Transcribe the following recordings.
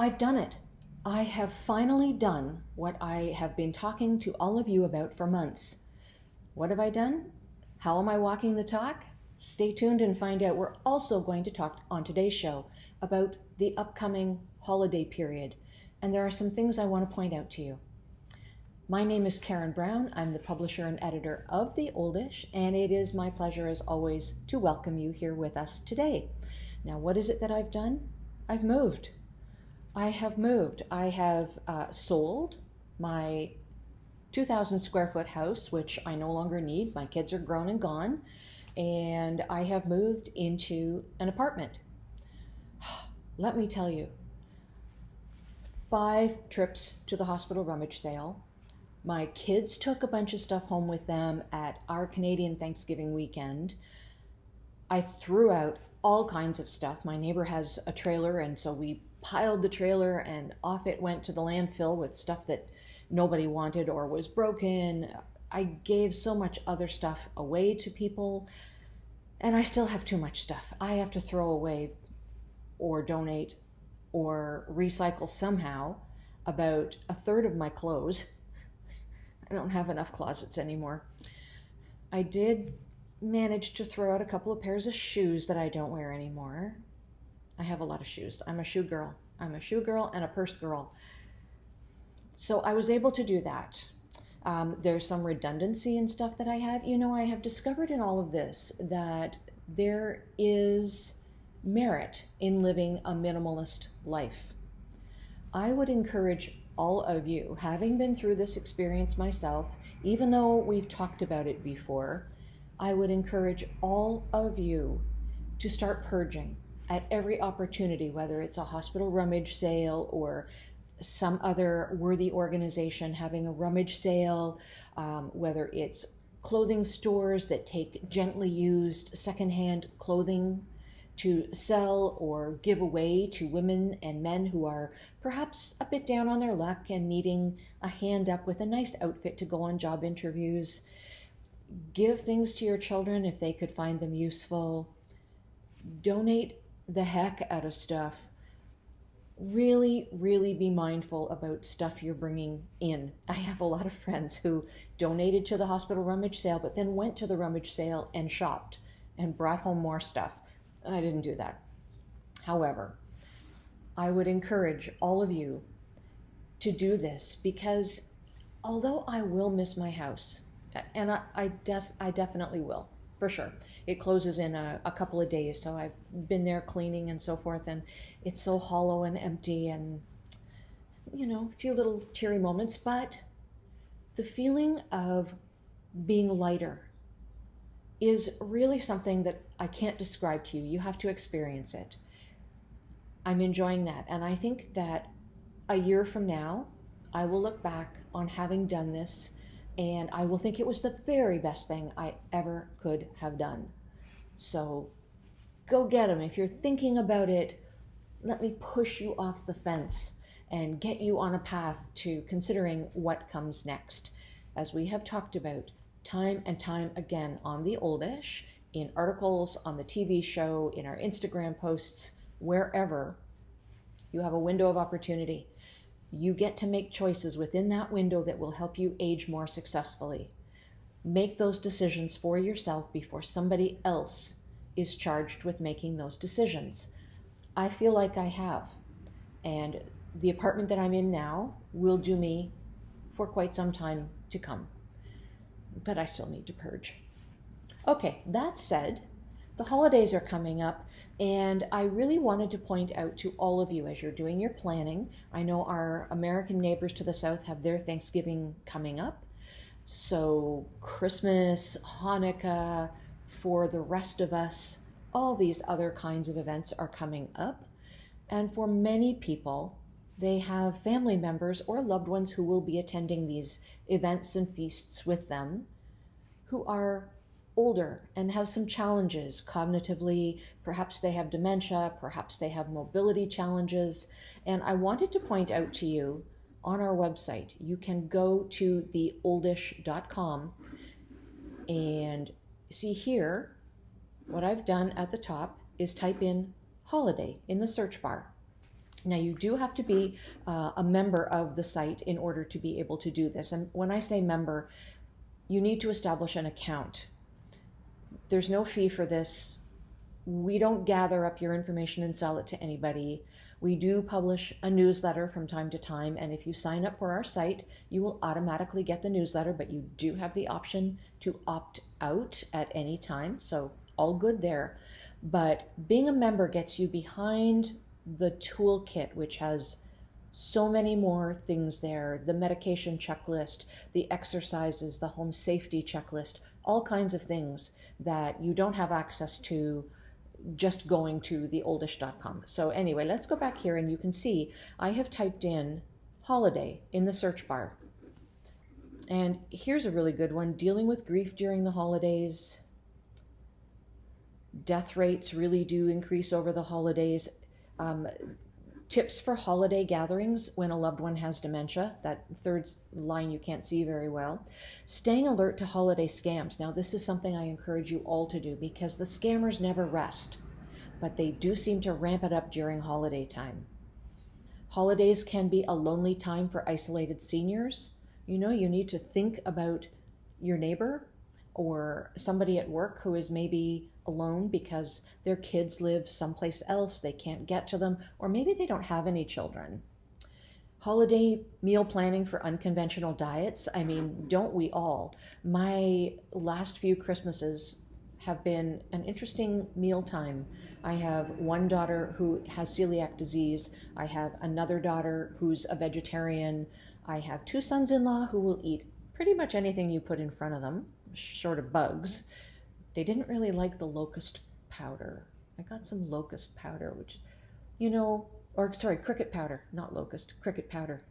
I've done it. I have finally done what I have been talking to all of you about for months. What have I done? How am I walking the talk? Stay tuned and find out. We're also going to talk on today's show about the upcoming holiday period, and there are some things I want to point out to you. My name is Karen Brown. I'm the publisher and editor of The Oldish, and it is my pleasure, as always, to welcome you here with us today. Now, what is it that I've done? I've moved. I have sold my 2,000 square foot house, which I no longer need. My kids are grown and gone, and I have moved into an apartment. Let me tell you, 5 trips to the hospital rummage sale. My kids took a bunch of stuff home with them at our Canadian Thanksgiving weekend. I threw out all kinds of stuff. My neighbor has a trailer, and so we piled the trailer and off it went to the landfill with stuff that nobody wanted or was broken. I gave so much other stuff away to people, and I still have too much stuff. I have to throw away or donate or recycle somehow about a third of my clothes. I don't have enough closets anymore. I did manage to throw out a couple of pairs of shoes that I don't wear anymore. I have a lot of shoes. I'm a shoe girl. I'm a shoe girl and a purse girl. So I was able to do that. There's some redundancy in stuff that I have. You know, I have discovered in all of this that there is merit in living a minimalist life. I would encourage all of you, having been through this experience myself, even though we've talked about it before, I would encourage all of you to start purging at every opportunity, whether it's a hospital rummage sale or some other worthy organization having a rummage sale, whether it's clothing stores that take gently used secondhand clothing to sell or give away to women and men who are perhaps a bit down on their luck and needing a hand up with a nice outfit to go on job interviews. Give things to your children if they could find them useful. Donate the heck out of stuff. Really, really be mindful about stuff you're bringing in. I have a lot of friends who donated to the hospital rummage sale, but then went to the rummage sale and shopped and brought home more stuff. I didn't do that. However, I would encourage all of you to do this because although I will miss my house, and I definitely will, for sure. It closes in a couple of days, so I've been there cleaning and so forth, and it's so hollow and empty and, you know, a few little teary moments, but the feeling of being lighter is really something that I can't describe to you. You have to experience it. I'm enjoying that, and I think that a year from now, I will look back on having done this and I will think it was the very best thing I ever could have done. So go get them. If you're thinking about it, let me push you off the fence and get you on a path to considering what comes next. As we have talked about time and time again on The Oldish, in articles, on the TV show, in our Instagram posts, wherever, you have a window of opportunity. You get to make choices within that window that will help you age more successfully. Make those decisions for yourself before somebody else is charged with making those decisions. I feel like I have. And the apartment that I'm in now will do me for quite some time to come. But I still need to purge. Okay, that said, the holidays are coming up, and I really wanted to point out to all of you as you're doing your planning. I know our American neighbors to the south have their Thanksgiving coming up. So Christmas, Hanukkah, for the rest of us, all these other kinds of events are coming up. And for many people, they have family members or loved ones who will be attending these events and feasts with them who are older and have some challenges cognitively. Perhaps they have dementia, perhaps they have mobility challenges. And I wanted to point out to you on our website, you can go to theoldish.com and see here, what I've done at the top is type in holiday in the search bar. Now, you do have to be a member of the site in order to be able to do this. And when I say member, you need to establish an account. There's no fee for this. We don't gather up your information and sell it to anybody. We do publish a newsletter from time to time, and if you sign up for our site, you will automatically get the newsletter, but you do have the option to opt out at any time, so all good there. But being a member gets you behind the toolkit, which has so many more things there: the medication checklist, the exercises, the home safety checklist, all kinds of things that you don't have access to just going to theoldish.com. So anyway, let's go back here, and you can see I have typed in holiday in the search bar. And here's a really good one: dealing with grief during the holidays. Death rates really do increase over the holidays. Tips for holiday gatherings when a loved one has dementia. That third line you can't see very well. Staying alert to holiday scams. Now, this is something I encourage you all to do, because the scammers never rest, but they do seem to ramp it up during holiday time. Holidays can be a lonely time for isolated seniors. You need to think about your neighbor or somebody at work who is maybe alone because their kids live someplace else, they can't get to them, or maybe they don't have any children. Holiday meal planning for unconventional diets. I mean, don't we all? My last few Christmases have been an interesting meal time. I have one daughter who has celiac disease. I have another daughter who's a vegetarian. I have two sons-in-law who will eat pretty much anything you put in front of them, short of bugs. They didn't really like the locust powder. I got some locust powder, which, cricket powder, not locust, cricket powder.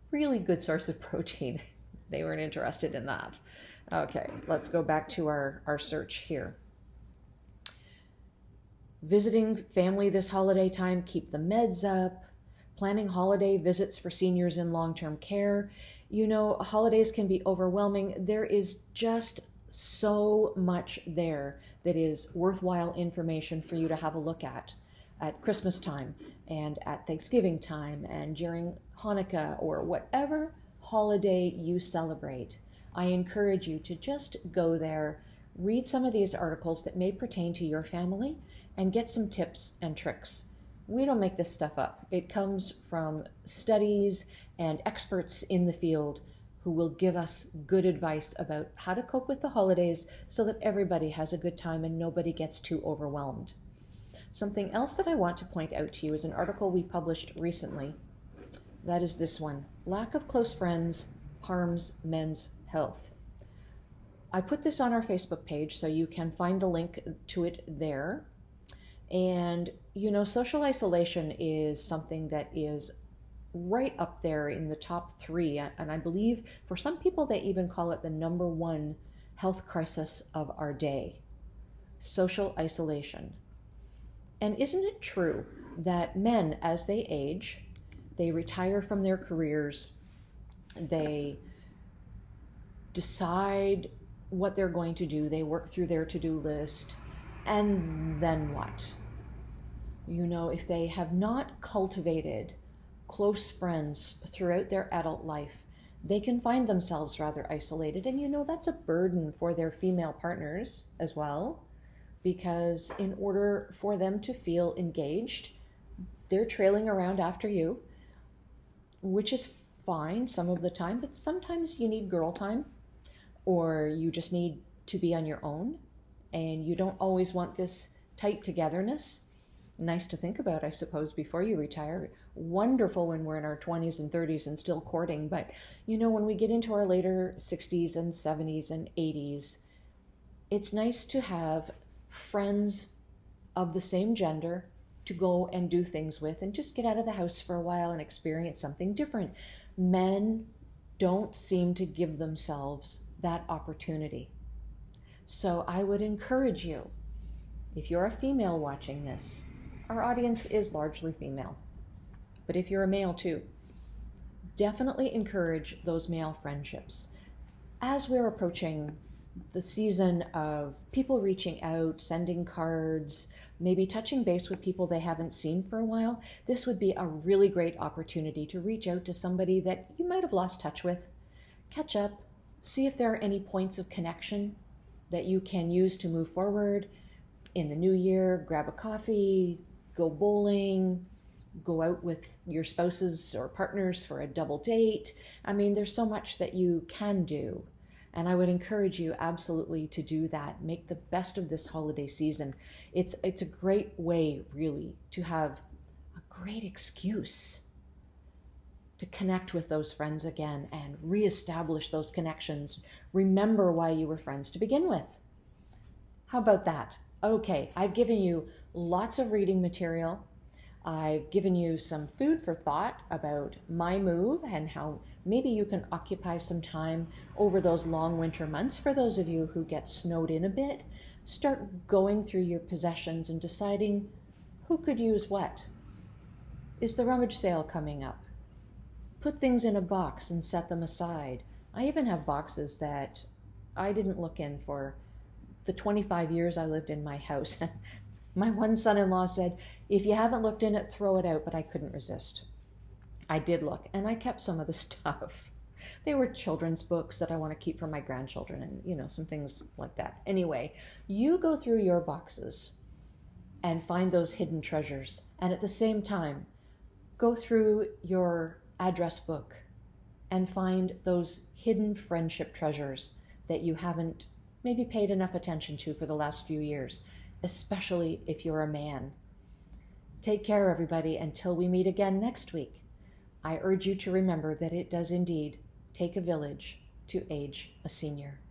Really good source of protein. They weren't interested in that. Okay, let's go back to our search here. Visiting family this holiday time, keep the meds up. Planning holiday visits for seniors in long-term care. Holidays can be overwhelming. There is just so much there that is worthwhile information for you to have a look at Christmas time and at Thanksgiving time and during Hanukkah or whatever holiday you celebrate. I encourage you to just go there, read some of these articles that may pertain to your family, and get some tips and tricks. We don't make this stuff up. It comes from studies and experts in the field who will give us good advice about how to cope with the holidays so that everybody has a good time and nobody gets too overwhelmed. Something else that I want to point out to you is an article we published recently. That is this one: lack of close friends harms men's health. I put this on our Facebook page, so you can find the link to it there. And, social isolation is something that is right up there in the top 3. And I believe for some people, they even call it the number 1 health crisis of our day: social isolation. And isn't it true that men, as they age, they retire from their careers, they decide what they're going to do, they work through their to-do list, and then what? If they have not cultivated close friends throughout their adult life, they can find themselves rather isolated. And that's a burden for their female partners as well, because in order for them to feel engaged, they're trailing around after you, which is fine some of the time, but sometimes you need girl time, or you just need to be on your own, and you don't always want this tight togetherness. Nice to think about, I suppose, before you retire. Wonderful when we're in our 20s and 30s and still courting, but when we get into our later 60s and 70s and 80s, it's nice to have friends of the same gender to go and do things with and just get out of the house for a while and experience something different. Men don't seem to give themselves that opportunity. So I would encourage you, if you're a female watching this, our audience is largely female, but if you're a male too, definitely encourage those male friendships. As we're approaching the season of people reaching out, sending cards, maybe touching base with people they haven't seen for a while, this would be a really great opportunity to reach out to somebody that you might have lost touch with, catch up, see if there are any points of connection that you can use to move forward in the new year. Grab a coffee, go bowling, go out with your spouses or partners for a double date. I mean, there's so much that you can do. And I would encourage you absolutely to do that. Make the best of this holiday season. It's a great way, really, to have a great excuse to connect with those friends again and reestablish those connections. Remember why you were friends to begin with. How about that? Okay, I've given you lots of reading material. I've given you some food for thought about my move and how maybe you can occupy some time over those long winter months. For those of you who get snowed in a bit, start going through your possessions and deciding who could use what. Is the rummage sale coming up? Put things in a box and set them aside. I even have boxes that I didn't look in for the 25 years I lived in my house. My one son-in-law said, if you haven't looked in it, throw it out, but I couldn't resist. I did look, and I kept some of the stuff. They were children's books that I want to keep for my grandchildren and, some things like that. Anyway, you go through your boxes and find those hidden treasures. And at the same time, go through your address book and find those hidden friendship treasures that you haven't maybe paid enough attention to for the last few years, especially if you're a man. Take care, everybody, until we meet again next week. I urge you to remember that it does indeed take a village to age a senior.